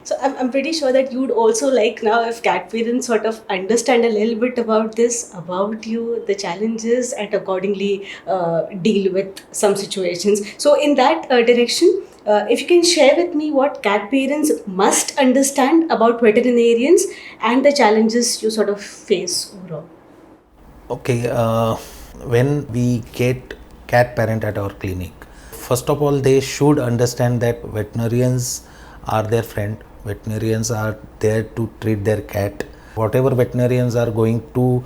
So I'm pretty sure that you'd also like now if cat parents sort of understand a little bit about this, about you, the challenges, and accordingly deal with some situations. So in that direction, if you can share with me what cat parents must understand about veterinarians and the challenges you sort of face overall. Okay, when we get cat parent at our clinic, first of all, they should understand that veterinarians are their friend. Veterinarians are there to treat their cat. Whatever veterinarians are going to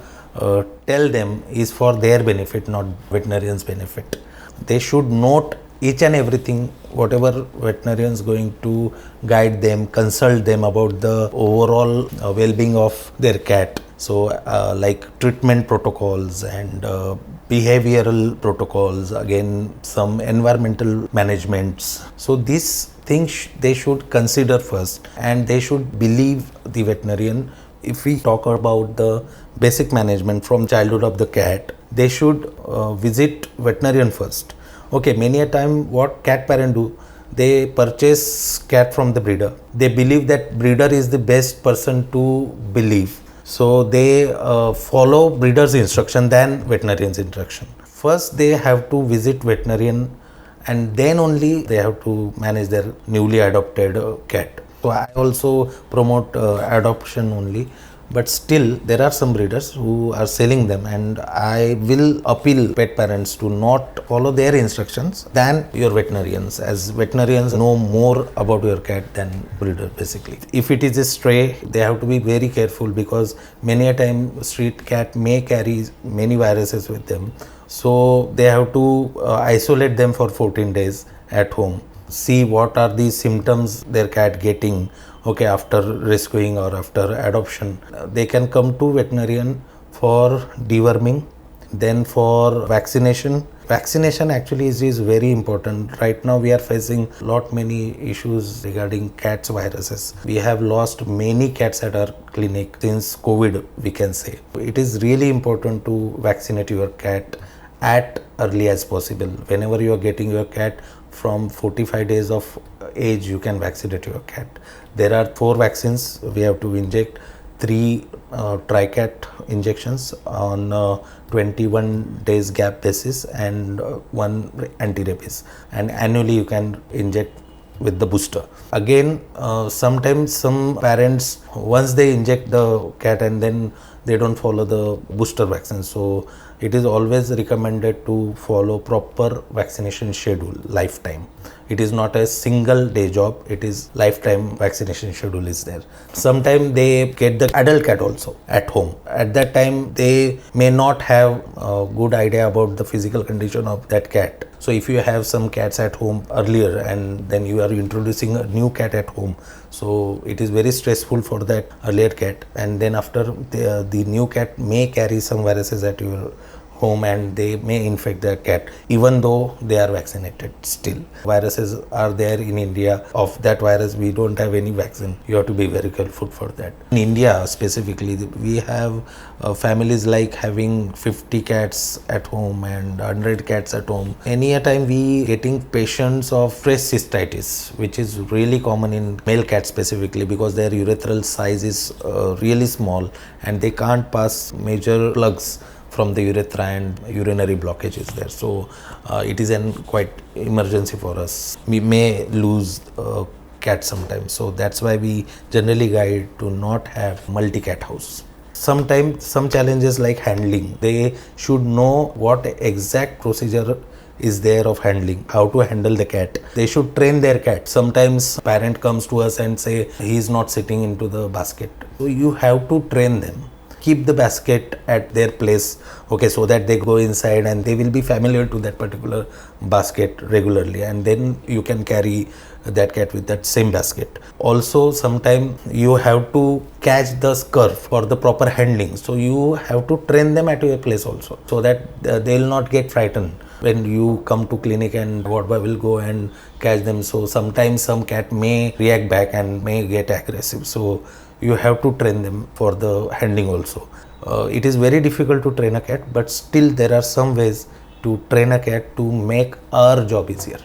tell them is for their benefit, not veterinarians' benefit. They should note each and everything, whatever veterinarians going to guide them, consult them about the overall well-being of their cat. So like treatment protocols and behavioral protocols, again some environmental managements. So these things they should consider first, and they should believe the veterinarian. If we talk about the basic management from childhood of the cat, they should visit veterinarian first. Okay, many a time what cat parent do, they purchase cat from the breeder. They believe that breeder is the best person to believe. So they follow breeder's instruction than veterinarian's instruction. First they have to visit veterinarian, and then only they have to manage their newly adopted cat. So I also promote adoption only, but still there are some breeders who are selling them, and I will appeal pet parents to not follow their instructions than your veterinarians, as veterinarians know more about your cat than breeder basically. If it is a stray, they have to be very careful, because many a time street cat may carry many viruses with them. So they have to isolate them for 14 days at home, see what are the symptoms their cat getting. Okay, after rescuing or after adoption, they can come to veterinarian for deworming, then for vaccination. Vaccination actually is very important. Right now we are facing lot many issues regarding cats viruses. We have lost many cats at our clinic since COVID, we can say. It is really important to vaccinate your cat at early as possible. Whenever you are getting your cat from 45 days of age, you can vaccinate your cat. There are 4 vaccines we have to inject, 3 tricat injections on 21 days gap basis, and 1 anti-rabies, and annually you can inject with the booster. Again, sometimes some parents, once they inject the cat and then they don't follow the booster vaccine. So it is always recommended to follow proper vaccination schedule lifetime. It is not a single day job, it is lifetime vaccination schedule is there. Sometimes they get the adult cat also at home. At that time they may not have a good idea about the physical condition of that cat. So if you have some cats at home earlier and then you are introducing a new cat at home, so it is very stressful for that earlier cat, and then after the new cat may carry some viruses at your home and they may infect their cat even though they are vaccinated. Still viruses are there in India. Of that virus we don't have any vaccine. You have to be very careful for that. In India specifically, we have families like having 50 cats at home and 100 cats at home. Any a time we getting patients of fresh cystitis, which is really common in male cats specifically, because their urethral size is really small and they can't pass major plugs from the urethra, and urinary blockage is there. So it is an quite emergency for us. We may lose cat sometimes. So that's why we generally guide to not have multi-cat house. Sometimes some challenges like handling. They should know what exact procedure is there of handling, how to handle the cat. They should train their cat. Sometimes parent comes to us and say he is not sitting into the basket. So you have to train them. Keep the basket at their place, okay, so that they go inside and they will be familiar to that particular basket regularly, and then you can carry that cat with that same basket. Also, sometimes you have to catch the scurf for the proper handling, so you have to train them at your place also, so that they will not get frightened when you come to clinic and what boy will go and catch them. So sometimes some cat may react back and may get aggressive, so you have to train them for the handling also. It is very difficult to train a cat, but still there are some ways to train a cat to make our job easier.